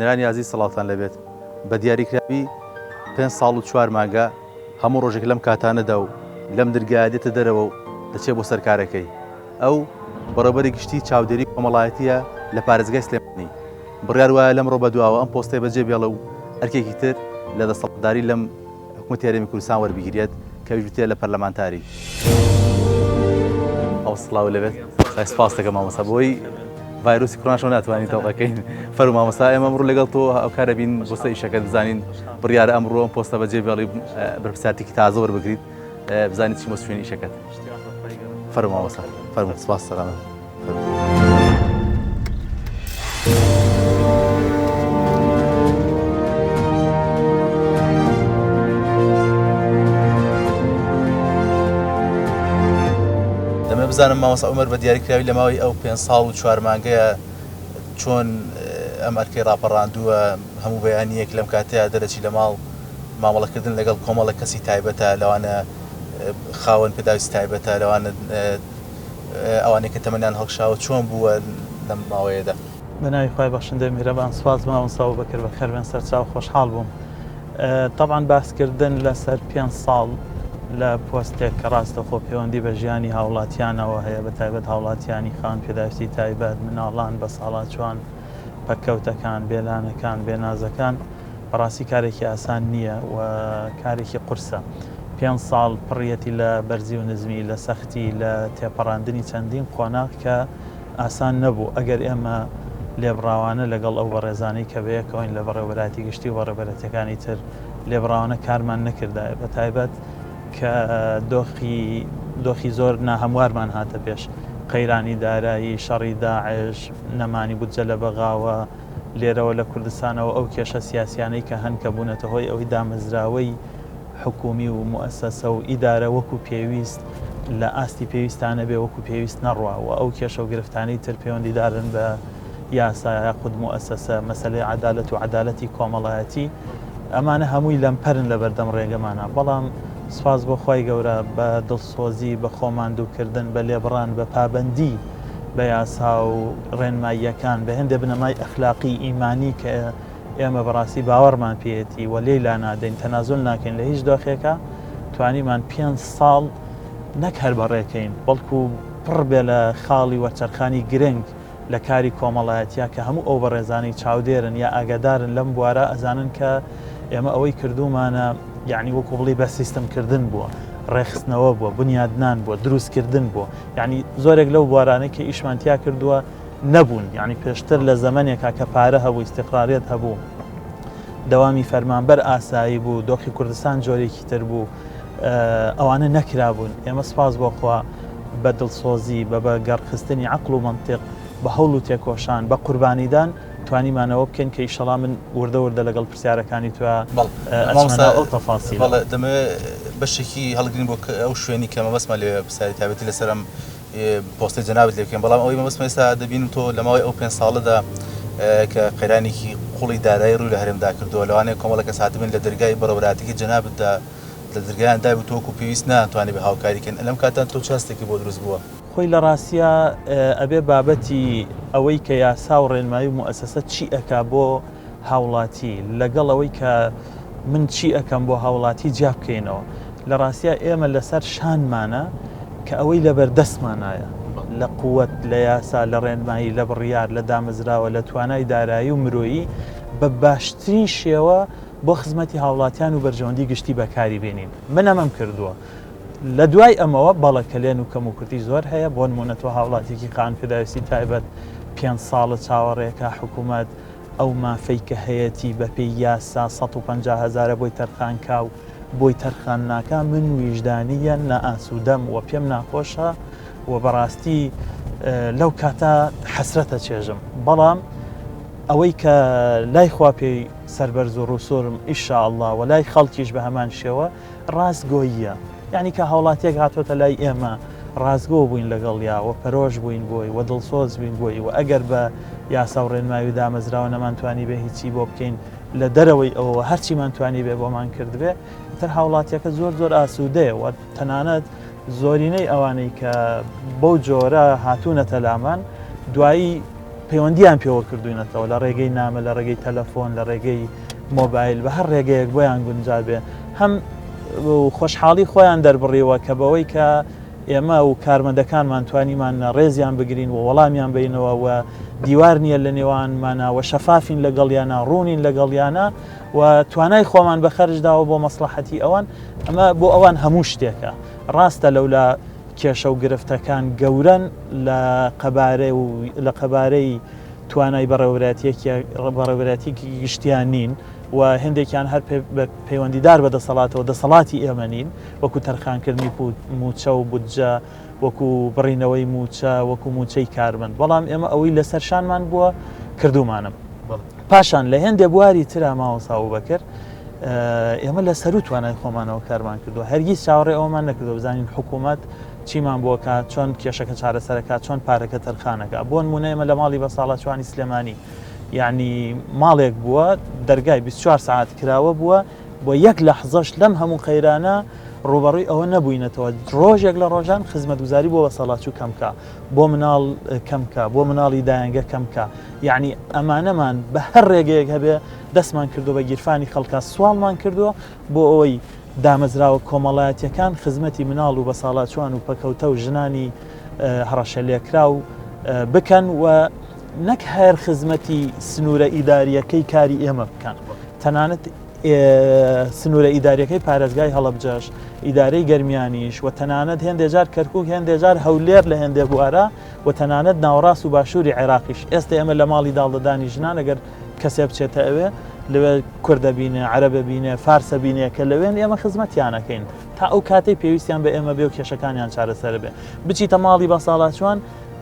بینەرانی یازی سەڵاتان لەبێت بە دیاریکراوی 5 ساڵ و 4 مانگە هەموو ڕۆژێک لەم کاتانەدا و لەم دەرگایە دێتە دەرەوە و دەچێت بۆ سەرکارەکەی. ئەو بەڕێوەبەری گشتی چاودێری کۆمەڵایەتیە لە پارێزگای سلێمانی. بڕیار وایە لەم ڕۆ بەدواوە ئەم پۆستەی بەجێ بێڵە و ئەرکێکی تر لە دەسەڵاتداری لەم حکوومەتی هەرێمی کوردستان وەربگیرێت کە ویژوتێ لە پەرلەمانتاری. ئەو سڵاو لەبێت سپاس دەکەم مامۆستا بۆی ڤایرۆسی کۆرۆناشەوە ناتوانین تەوقەکەین. فەرموو مامۆستا ئێمە ئەمڕۆ لەگەڵ تۆ ئەو کارە بین بۆستە ئیشەکەت بزانین بڕیارە ئەمڕۆ ئەم پۆستە بەجێ بێڵی بەرپرسیارێکی تازە وەربگریت بزانیت چی مەسئولیەتی ئیشەکەت. فەرموو مامۆستا فەرموو سپاس سەلامەت. بزانم مامۆستا عومەر بە دیاریکراوی لە ماوەی ئەو 5 ساڵ و 4 مانگەیە چۆن ئەم ئەرکەی ڕاپەڕاندووە هەموو بەیانیەک لەم کاتەیە دەرەچی لە ماڵ مامەڵەکردن لەگەڵ کۆمەڵە کەسی تایبەتە لەوانە خاوەن پێداویستی تایبەتە لەوانە ئەوانەی کە تەمەنیان هەڵکشاوە چۆن بووە لەم ماوەیەدا. بەناوی خوای بەخشندەی میهرەبان سوپاس مامۆستا بەکر بەخێر بێن سەرچاو خۆشحاڵ بووم. طبعاً باسکردن لەسەر 5 ساڵ لە پۆستێک کە ڕاستەخۆ پەیوەندی بە ژیانی هاوڵاتیانەوە هەیە بە تایبەت هاوڵاتیانی خان پێداویستی تایبەت مناڵان بە ساڵات جوان پەککەوتەکان بێلانەکان بێنازەکان بەڕاستی کارێکی ئاسان نییە و کارێکی قورسە. 5 ساڵ پڕیەتی لە بەرزی و نزمی لە سەختی لە تێپەڕاندنی چەندین قۆناغ کە ئاسان نەبوو ئەگەر ئێمە لێبڕاوانە لەگەڵ ئەو بەڕێزانەی کە بەیەکەوەین لە بەڕێوەبەراتی گشتی و بەڕێوەبەرەتەکانی تر لێبڕاوانە کارمان نەکردایە بە تایبەت کە دۆخی زۆر ناهەموارمان هاتە پێش قەیرانی دارایی شەڕی داعش نەمانی بودجە لە بەغاوە لێرەوە لە کوردستانەوە ئەو کێشە سیاسیانەی کە هەن کە بوونەتە هۆی ئەوەی دامەزراوەی حکومی و مؤسسە و ئیدارە وەکو پێویست لە ئاستی پێویستانە بێ وەکو پێویست نەڕوا و ئەو کێشە و گرفتانەی تر پەیوەندیدارن بە یاسا یاخود مؤسسە مەسەلەی عەدالەت و عەدالەتی کۆمەڵایەتی ئەمانە هەمووی لەمپەرن لە بەردەم ڕێگەمانە. بەڵام سپاس بۆ خوای گەورە بە دڵسۆزی بە خۆماندووکردن بە لێبڕان بە پابەندی بە یاسا و ڕێنماییەکان بە هەندێک بنەمای ئەخلاقی ئیمانی کە ئێمە بەڕاستی باوەڕمان پێێتی و لێی لا نادەین تەنازل ناکەین لە هیچ دۆخێکە توانیمان 5 ساڵ نەک هەر بەڕێکەین بەڵکو پڕ بێ لە خاڵی وەچەرخانی گرنگ لە کاری کۆمەڵایەتیا کە هەموو ئەو بەڕێزانەی چاودێرن یا ئاگادارن لەم بوارە ئەزانن کە ئێمە ئەوەی کردومانە یعنی وەکو بڵی بە سیستەمکردن بووە ڕێخستنەوە بووە بنیادنان بووە دروستکردن بووە یعنی زۆرێک لەو بوارانەی کە ئیشمانتیا کردووە نەبوون یعنی پێشتر لە زەمانێکا کە پارە هەبوو استیقراریەت هەبوو دەوامی فەرمانبەر ئاسایی بوو دۆخی کوردستان جۆرێکی تر بوو ئەوانە نەکرابوون. ئێمە سپاس بۆخوا بە دڵسۆزی بە گەڕخستنی عەقڵ و مەنتیق بە هەوڵ و تێکۆشان بە قوربانیدان توانیمانەوە بکەین کە ئیشەڵا من وردە لەگەڵ پرسیارەکانی توە ئەو تەفاسیل دەمەوێت بەشێکی هەڵگرین بۆ ئەو شوێنی کە مەبەستمان لێ پرسیاری تایبەتی لەسەرم پۆستی جەنابەت لێ بکەین بەڵام ئەوەی مەبەستمان ئێستا دەبین تۆ لە ماوەی ئەو 5 ساڵەدا کە قەیرانێکی قوڵی دارایی ڕووی لە هەرێمدا کردووە لەوانەیە کۆمەڵە کەس هاتبن لە دەرگای بەڕێوەبەراتێکی جەنابەتدا لە دەرگایان دابوو تۆکو پێویست ناتوانێت بە هاوکاریکەن لەم کاتان تۆ چاستێکی بۆ دروست بووە. خۆی لە ڕاستیە ئەبێ بابەتی ئەوەی کە یاسا و ڕێنمایی و مؤسسە چی ئەکا بۆ هاوڵاتی لەگەڵ ئەوەی کە من چی ئەەکەم بۆ هاوڵاتی جیا بکەینەوە. لە ڕاستیە ئێمە لەسەر شانمانە کە ئەوەی لەبەردەستمانایە لە قووەت لە یاسا لە ڕێنمایی لە بڕیار لە دامەزراوە لە توانای دارایی و مرۆیی بە باشترین شێوە بۆ خزمەتی هاوڵاتیان و بەرژەوەندی گشتی بەکاری بێنین. من ئەمەم کردووە. لە دوای ئەمەوە بەڵەکەلێن و کەموکورتی زۆر هەیە بۆ نمونەتەوە هاوڵاتێکی خان پێداویستی تایبەت 5 ساڵە چاوەڕێکە حکوومەت ئەو مافەی کە هەیەی بەپێی یاسا 150,000 بۆی تەرخانکا و بۆی تەرخان ناکە من ویژدانیە نائاسوودەم و پێم ناخۆشە و بەڕاستی لەو کاتە حەسرەتە چێژم. بەڵام ئەوەی کە لای خوا پێی سەربەرز و ڕووسۆرم ئیشاءالله و لای خەڵکیش بە هەمان شێوە ڕاستگۆییە یعنی کە هاوڵاتیەک هاتۆتە لای ئێمە ڕازگۆ بووین لەگەڵیاوە پەرۆژ بووین بۆی و دڵسۆز بووین بۆی و ئەگەر بە یاسا و ڕێنمایی و دامەزراوە نەمانتوانی بێ هیچی بۆ بکەین لە دەرەوەی ئەوە هەرچیمانتوانی بێ بۆمان کردبێ تر هاوڵاتیەکە زۆر ئاسوودەیە و تەنانەت زۆرینەی ئەوانەی کە بەو جۆرە هاتوونەتە لامان دوایی پەیوەندیان پێوە کردوینەتەوە لە ڕێگەی نامە لە ڕێگەی تەلەفۆن لە ڕێگەی مۆبایل بە هەر ڕێگەیەک بۆیان گونجار بێ هەم خۆشحاڵی خۆیان دەربڕیەوە کە بەوەی کە ئێمە و کارمەندەکانمان توانیمان نەڕێزیان بگرین و وەڵامیان بینەوە و دیوار نییە لە نێوانمانە و شەفافین لەگەڵیانە ڕوونین لەگەڵیانە و توانای خۆمان بەخەرجداوە بۆ مەسلحەتی ئەوان ئەمە بۆ ئەوان هەموو شتێکە ڕاستە لەولا کێشە و گرفتەکان گەورن لە قەبارەی توانای بەڕێوەبەرەتی گشتیان نین و هەندێکیان هەر پەیوەندیدار بە دەسەڵاتەوە دەسەڵاتی ئێمە نین وەکو تەرخانکردنی موچە و بودجە وەکو بڕینەوەی موچە وەکو موچەی کارمەند بەڵام ئێمە ئەوەی لەسەر شانمان بووە کردومانم پاشان لە هێندێ بواری ترا ماوەسا و بەکرد ئێمە لە سەر و توانای خۆمانەوە کارمان کردو هەرگیز چاوەڕێ ئەومان نەکردو بزانین حکوومەت چیمان بۆ کات چۆن کێشەکە چارەسەرەکات چۆن پارەکە تەرخانەکە بۆ نمونە ئێمە لە ماڵی بە ساڵاتوانی سلێمانی یعنی ماڵێک بووە دەرگای 24 ساعت کراوە بووە بۆ یەک لەحزەش لەم هەموو قەیرانە ڕوبەڕووی ئەوە نەبووینەتەوە ڕۆژێک لە ڕۆژان خزمەتگوزاری بۆ بەسەڵاتچوو کەمکە بۆ مناڵ کەمکە بۆ مناڵی دایەنگە کەمکە یعنی ئەمانەمان بە هەر ڕێگەیەک هەبێ دەستمان کردو بە گیرفانی خەڵکە سوالمان کردووە بۆ ئەوەی دامەزراوە کۆمەڵایەتیەکان خزمەتی مناڵ و بەساڵاتچوان و پەکەوتە و ژنانی هەڕەشە لێکرا و بکەن و نەک هەر خزمەتی سنوورە ئیداریەکەی کاری ئێمە بکەن تەنانەت سنوورە ئیداریەکەی پارێزگای هەڵەبجەش ئیدارەی گەرمیانیش و تەنانەت هێندێجار کەرکووک هێندێجار هەولێر لە هێندێ بوارە و تەنانەت ناوەڕاست و باشووری عێراقیش ئێستا ئێمە لە ماڵی داڵدەدانی ژنان ئەگەر کەسێ بچێتە ئەوێ لەوێ کوردە بینێ عەرەبە بینێ فارسە بینێ کە لەوێن ئێمە خزمەتیانەکەین تا ئەو کاتەی پێویستیان بە ئێمە بێ و کێشەکانیان چارەسەر بێ بچیتە ماڵی بە ساڵاتچوان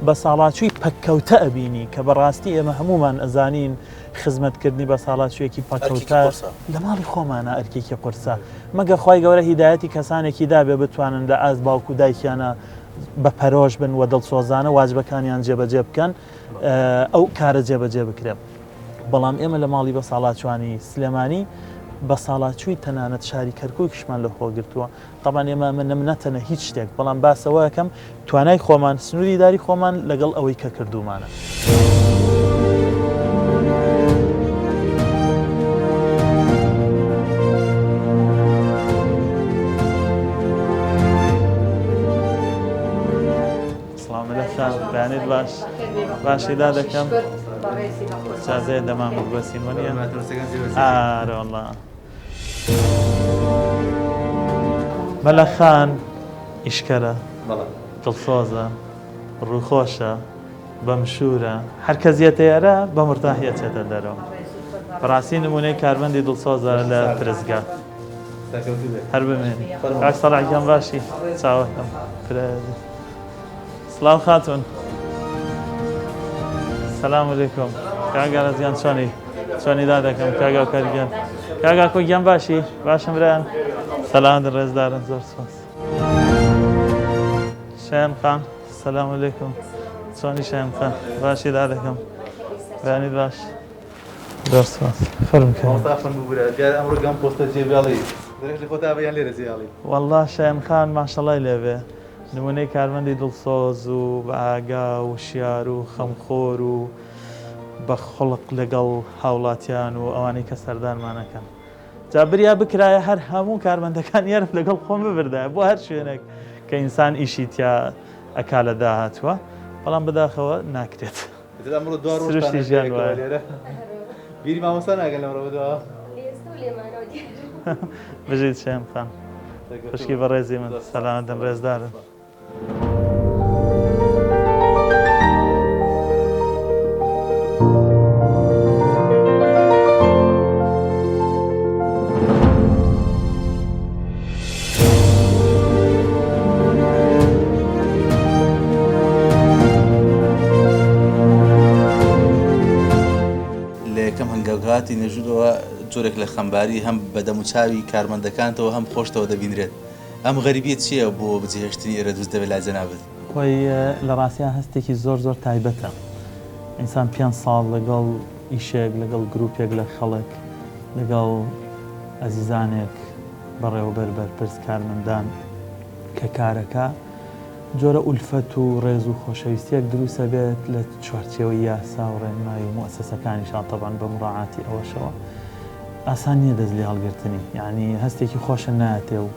بە ساڵاتچووی پەککەوتە ئەبینی کە بەڕاستی ئێمە هەمومان ئەزانین خزمەتکردنی بە ساڵاتچوویەکی پەککەوتە لە ماڵی خۆمانە ئەرکێکی قورسە مەگە خی گەورە هیدایەتی کەسانێکی دابێ بتوانن لە ئاز باوکو دایکیانە بە پەرۆژ بن و دڵسۆزانە واجبەکانیان جێبەجێ بکەن ئەو کارە جێبەجێ بکرێن بەڵام ئێمە لە ماڵی بە ساڵاتچوانی سلێمانی بە ساڵاتچووی تەنانەت شاری کەرکووکشمان لە خۆگرتووە طبعاً ئێمە من نەمنەتەنە هیچ شتێک بەڵام باسەوە یەکەم توانای خۆمان سنووری داری خۆمان لەگەڵ ئەوەی کە کردومانە. بەیانێت باش باشیدا دەکەم چازەیە دەمام بەسین وەنیە ئارەوەڵا مەلەخان ئیشکەرە دڵسۆزە ڕووخۆشە بەمشورە هەرکە زیێتەیەرە بە مرتاحیە چێتە دەرەوە بەڕاستی نمونەی کارمەندی دڵسۆزە لە پرزگا هەر بمێنی کاک سەڵاحیان باشی چاوەکەم سلام خاتون سلام علیکم کاگا رزیان چۆنی دا دەکەم کاگا و کاریگەر کاگا کۆگیان باشی باشم برایان سلام ڕێزدارن زۆر سپاس شایان خان سلام علیکم چۆنی شایان خان باشی دا دەکەم بەیانیت باش زۆر سپاس ئەمڕۆ گەم پۆستە جێبیاڵی خۆتا بەیان لێرە جێیاڵی والله شایان خان ماشەڵای لێبێ نمونەی کارمەندی دڵسۆز و بە ئاگا و شیار و خەمخۆر و بە خۆڵق لەگەڵ هاوڵاتیان و ئەوانەی کە سەردانمانەکەن جا بریا بکرایە هەر هەموو کارمەندەکان یارم لەگەڵ خۆم ببردایە بۆ هەر شوێنێک کە ئینسان ئیشی تیا ئەکا لە داهاتوە بەڵام بەداخەوە ناکرێت سروشتی ژیان وایە بیری مامۆستا ناگەن لەمڕۆ بژیت شایان خان خوشکی بەڕێزی من سەلامەتم ڕێزدارم لە یەکەم هەنگاوکاتی نەژوورەوە جۆرێک لە خەمباری هەم بەدەم و چاوی کارمەندەکانتەوە هەم خۆشتەوە دەبینرێت ئەم غەریبیەت چییە بۆ بجێهێشتنی ئێرە دروست دەبێت لا جەنابەت؟ خۆی لە ڕاستیان هەستێکی زۆر زۆر تایبەتە ئینسان 5 ساڵ لەگەڵ ئیشێک لەگەڵ گروپێک لە خەڵک لەگەڵ ئەزیزانێک بەڕێوەبەر بەرپرس کارمەندان کە کارەکە جۆرە ئولفەت و ڕێز و خۆشەویستیەک دروستە بێت لە چوارچێوەی یاسا و ڕێنمایی و موسسەکانیشان تەبان بە مڕاعاتی ئەوەشەوە ئاسان نییە دەست لێ هەڵگرتنی، یعنی هەستێکی خۆشە ناتێ و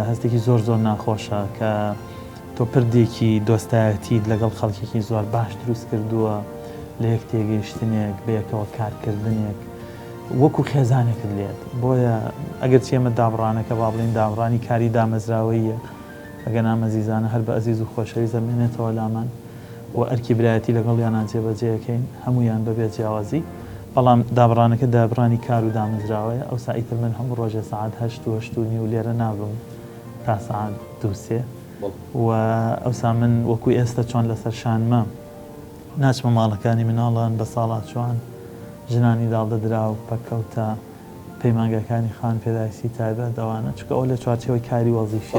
هەستێکی زۆر زۆر ناخۆشە کە تۆ پردێکی دۆستایەتیت لەگەڵ خەڵکێکی زۆر باش دروست کردووە لە یەک تێگەیشتنێک بەیەکەوە کارکردنێک وەکو خێزانێکت لێت. بۆیە ئەگەر چێمە دابڕانەکە با بڵین دابڕانی کاری دامەزراوەیە ئەگە نامەزیزانە هەر بە ئەزیز و خۆشەوی زەمێنێتەوە لامان و ئەرکی برایەتی لەگەڵ یانان جێبەجێەکەین هەمویان بەبێ جیاوازی، بەڵام دابڕانەکە دابڕانی کار و دامەزراوەیە. ئەو سائیتر من هەموو ڕۆژێ سعات 8:30 لێرە نابم تا سعات 2-3 و ئەوسا من وەکوی ئێستا چۆن لەسەر شانمە ناچمە ماڵەکانی مناڵان بە ساڵات چوان ژنانی داڵدەدرا و پەکەوتە پەیمانگەکانی خان پێداویستی تایبەت ئەوانە چکە ئەو لە چوارچێوەی کاری وەزیفە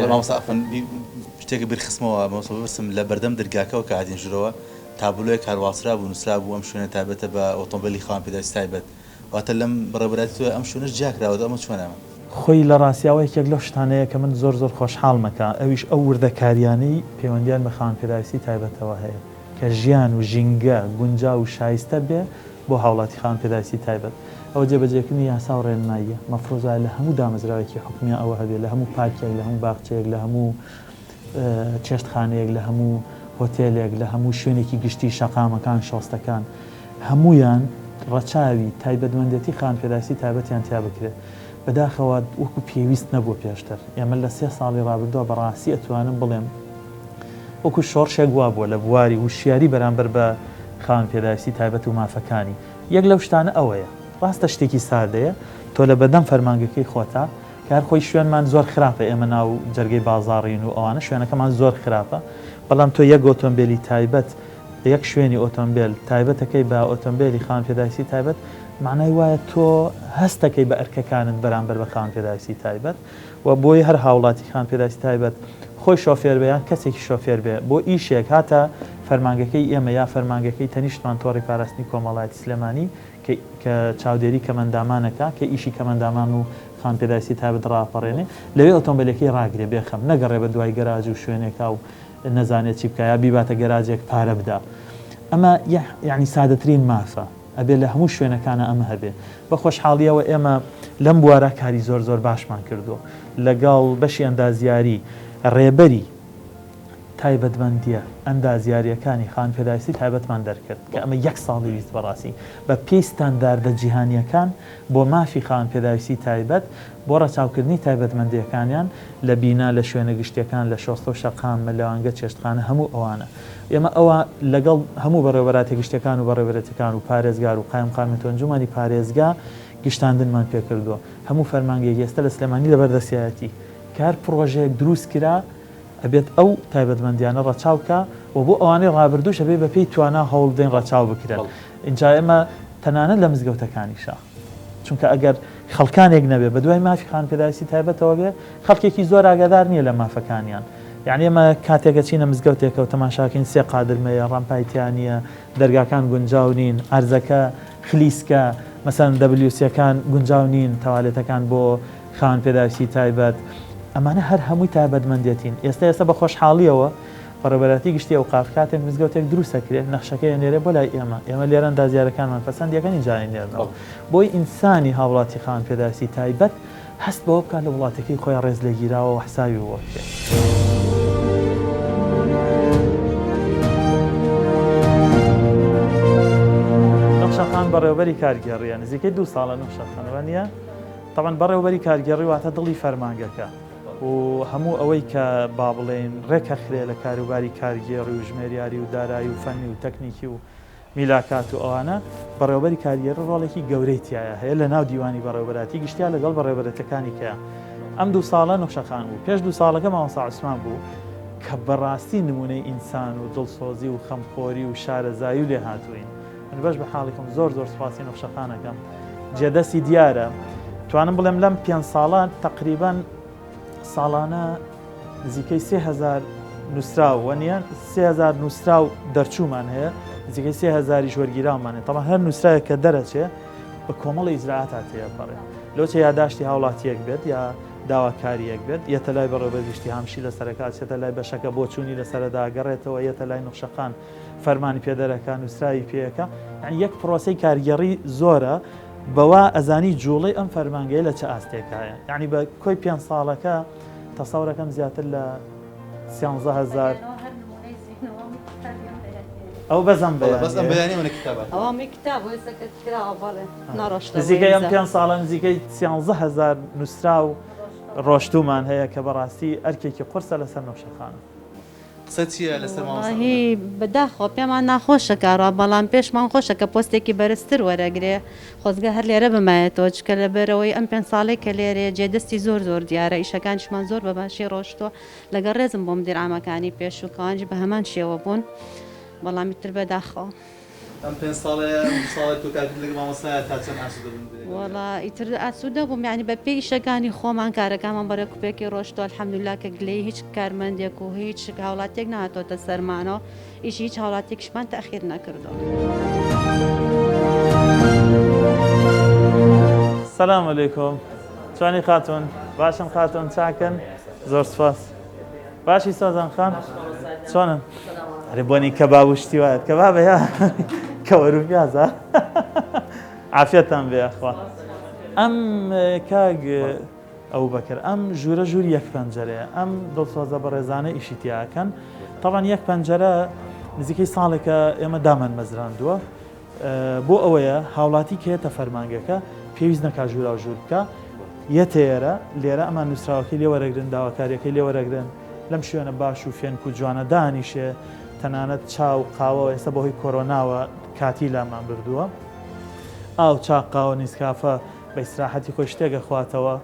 شتێکی برخستمەوە بەسم لە بەردەم دەرگاکەەوە کە هاتین ژورەوە تابلۆی کارواسرا بوو نووسرا بوو ئەم شوێنە تایبەتە بە ئۆتۆمبیلی خان پێداویستی تایبەت واتە لەم بەڕێوەبەراتی توێ ئەم شوێنەش جیاکراوە ئەمە چۆنەمە خۆی لە ڕاستیاوە یەکێک لەو شتانەیە کە من زۆر زۆر خۆشحاڵ مەکە ئەویش ئەو وردەکاریانەی پەیوەندیان بە خان پێداویستی تایبەتەوە هەیە کە ژیان و ژینگە گونجا و شایستە بێ بۆ هاوڵاتی خان پێداویستی تایبەت. ئەوە جێبەجێکردنی یاسا و ڕێنماییە مەفرۆزای لە هەموو دامەزراوێکی حکومیە ئەوە هەبێت لە هەموو پارکێک لە هەموو باخچەیەک لە هەموو چێشتخانەیەک لە هەموو هۆتێلێک لە هەموو شوێنێکی گشتی شەقامەکان شۆستەکان هەمویان ڕەچاوی تایبەتمەندێتی خان پێداویستی تایبەتیان تیا بکرێت. بەداخەوە وەکو پێویست نەبووە پێشتر. ئێمە لە 3 ساڵی ڕابردووە بەڕاستی ئەتوانم بڵێم وەکو شۆڕشێک وا بووە لە بواری وشیاری بەرامبەر بە خان پێداویستی تایبەت و مافەکانی. یەک لەو شتانە ئەوەیە ڕاستە شتێکی سادەیە تۆ لە بەدەم فەرمانگەکەی خۆتا کار خۆی شوێنمان زۆر خراپە ئێمە ناو جەرگەی بازاڕین و ئەوانە شوێنەکەمان زۆر خراپە، بەڵام تۆ یەک ئۆتۆمبیلی تایبەت یەک شوێنی ئۆتۆمبیل تایبەتەکەی بە ئۆتۆمبیلی خان پێداویستی تایبەت معنای وایە تۆ هەستەکەی بە ئەرکەکانت بەرامبەر بە خان پێداویستی تایبەت و بۆی هەر هاوڵاتی خان پێداویستی تایبەت خۆی شۆفێر بەیان کەسێکی شۆفێر بێ بۆ ئیشێک هاتە فەرمانگەکەی ئێمە یا فەرمانگەکەی تەنیشتمان تۆڕی پاراستنی کۆمەڵایەتی سلێمانی کە چاودێری کەمەندامانەکە کە ئیشی کەمەندامان و خان پێداویستی تایبەت ڕاپەڕێنێ لەوێ ئۆتۆمبیلەکەی ڕاگرێ بێخەم نەگەڕێ بە دوای گەراج و شوێنێکا و نەزانێت چی بکە یا بیباتە گەراجێک پارە بدا. ئەمە یعنی سادەترین مافە ئەبێ لە هەموو شوێنەکانە ئەمە هەبێ. بە خۆشحاڵیەوە ئێمە لەم بوارە کاری زۆر زۆر باشمان کردووە لەگەڵ بەشی ئەندازیاری ڕێبەری تایبەتمەندیە ئەندازیاریەکانی خان پێداویستی تایبەتمان دەرکرد کە ئەمە 1 ساڵی ویست بەڕاستی بە پێی ستانداردە جیهانیەکان بۆ مافی خان پێداویستی تایبەت بۆ ڕەچاوکردنی تایبەتمەندیەکانیان لە بینا لە شوێنە گشتیەکان لە شۆستە و شەقام لە لەوانگە چێشتخانە هەموو ئەوانە ئێمە ئەوە لەگەڵ هەموو بەڕێوەبەراتی گشتەکان و بەڕێوەبەرەتەکان و پارێزگار و قایم قامێت و ئەنجومانی پارێزگا گشتاندنمان پێکردووە هەموو فەرمانگەیەکی ئێستا لە سلێمانی لەبەردەستایەتی کار پرۆژەیەک دروست کرا ئەبێت ئەو تایبەتمەندیانە ڕەچاوکە و بۆ ئەوانەی ڕابردووش ئەبێ بە پێی توانە هەوڵدەین ڕەچاو بکرێن. اینجا ئێمە تەنانەت لە مزگەوتەکانیشە چونکە ئەگەر خەڵکانێک نەبێ بە دوای مافی خان پێداویستی تایبەتەوە بێ خەڵکێکی زۆر ئاگادار نییە لە مافەکانیان. یعنی ئێمە کاتێکە چینە مزگەوتێکە و تەماشاکەین 3 قادرمەیە ڕامپایتیانە دەرگاکان گونجاو نین ئارزەکە خلیسکە مەسەن WCەکان گونجاو نین تەوالێتەکان بۆ خان پێداویستی تایبەت ئەمانە هەر هەمووی تایبەتمەندێتین. ئێستا بە خۆشحاڵیەوە بەڕێوەبەراتی گشتی ئەو قافکاتێک مزگەوتێک دروستەکرێت نەخشەکەی نێرێ بۆ لای ئێمە لێرە ئەندازیارەکانمان پەسەندیەکەنی جانی نێرنەوە بۆی ئینسانی هاوڵاتی خان پێداویستی تایبەت هەست بەوە بکات لە وڵاتەکەی خۆی ڕێز لێگیراوە و حساوی وە بکرێت. نەخشەخان بەڕێوەبەری کارگێڕیە نزیکەی 2 ساڵە نەخشەخانەوە نیە طبعاً بەڕێوەبەری کارگێڕی واتە دڵی فەرمانگەکە و هەموو ئەوەی کە با بڵێن ڕێکە خرێ لە کاروباری کارگێڕی و ژمێریاری و دارایی و فەنی و تەکنیکی و میلاکات و ئەوانە بەڕێوەبەری کارگێڕی ڕۆڵێکی گەورەی تایە هەیە لە ناو دیوانی بەڕێوەبەراتی گشتیا لەگەڵ بەڕێوەبەرەتەکانی کە ئەم 2 ساڵە نەخشەخان بوو پێش 2 ساڵەکە مامۆستا عوسمان بوو کە بەڕاستی نمونەی ئینسان و دڵسۆزی و خەمخۆری و شارەزایی و لێ هاتووین. من بەش بە حاڵێکم زۆر سوپاسی نەخشەخانەکەم جێدەستی دیارە توانم بڵێم لەم 5 ساڵان تقریباً ساڵانە نزیکەی 3000 نووسراوە نیە 3000 نووسراو دەرچوومان هەیە نزیکەی 3000 وەرگیراومان هەیە تەڵا هەر نووسراوێک کە دەرەچێ بە کۆمەڵی ئیجراعاتە تێپەڕێ لەوچە یاداشتی هاوڵاتیەک بێت یا داواکاریەک بێت یەتە لای بەڕێوەبەرگشتی هەمشی لەسەرکات چێتە لای بەشەکە بۆ چوونی لەسەرداگەڕێتەوە یەتە لای نوخشەکان فەرمانی پێدەرەکان نووسراوی پێەکە یعنی یەک پرۆسەی کارگەڕی زۆرە بەوا ئەزانی جوڵەی ئەم فەرمانگەی لە چه ئاستێکایە یعنی بە کۆی 5 ساڵەکە تەسەورەکەم زیاتر لە 13,000 ئەو بەزم ئەوەمی کتاب کراوە بەڵێ ناڕۆشتە نزیکەی ئەم 5 ساڵە نزیکەی 13,000 نووسرا و ڕۆشتومان هەیە کە بەڕاستی ئەرکێکی قورسە لەسەر نەوشەخانە قسە چییە لەسەر هی بەداخۆ پێمان ناخۆشە کارەوە بەڵام پێشمان خۆشە کە پۆستێکی بەرزتر وەرەگرێ خۆزگە هەر لێرە بمایێتەوە چکە لەبەرەوەی ئەم 5 ساڵێک کە لێرێ جێدەستی زۆر دیارە ئیشەکانشمان زۆر بە باشی ڕۆشتووە لەگەڵ ڕێزم بۆ مدیرعامەکانی پێشووکەوانجی بە هەمان شێوە بوون بەڵامی تر بەداخەوە ئەم 5 ساڵێ تو کار لەگەڵ مامۆستایە تا چەند ئاسوودە بوون وەڵا ئیتر ئاسوودە بووم یعنی بە پێی ئیشەکانی خۆمان کارەکانمان بەرە کوپێکی ڕۆشتووە الحەمدولیلا کە گلەی هیچ کارمەندێک و هیچ هاوڵاتێک نهاتۆتە سەرمانەوە ئیشی هیچ هاوڵاتێکشمان تەخیر نەکردەوە. سەلام عەلەیکۆم چۆنی خاتون باشن خاتون چاکن زۆر سپاس باشی سۆزان خان چۆنن هەرێ بۆنی کەباب و شتی وایەت کەبابە یا کەوەرو پیازە عافیەتان بێ ئەخوا ئەم کاگ ئەو بەکرد ئەم ژوورە ژووری یەک پەنجەرەیە ئەم دڵسۆزە بە ڕێزانە ئیشی تیاکەن تەڵەن یەک پەنجەرە نزیکەی ساڵێکە ئێمە دامان مەزراندووە بۆ ئەوەیە هاوڵاتی کێتە فەرمانگەکە پێویست نەکا ژوورا و ژوور بکە یەتێرە لێرە ئەمان نووسراوەکەی لێوەرەگرن داواکاریەکەی لێوەرەگرن لەم شوێنە باش و فێنک و جوانە دانیشێ تەنانەت چاو قاوە ئێستا بەهۆی کۆرۆناوە کاتی لامان بردووە ئاو چاق قاوە نیسکافە بە ئیسراحەتی خۆی شتێکە خواتەوە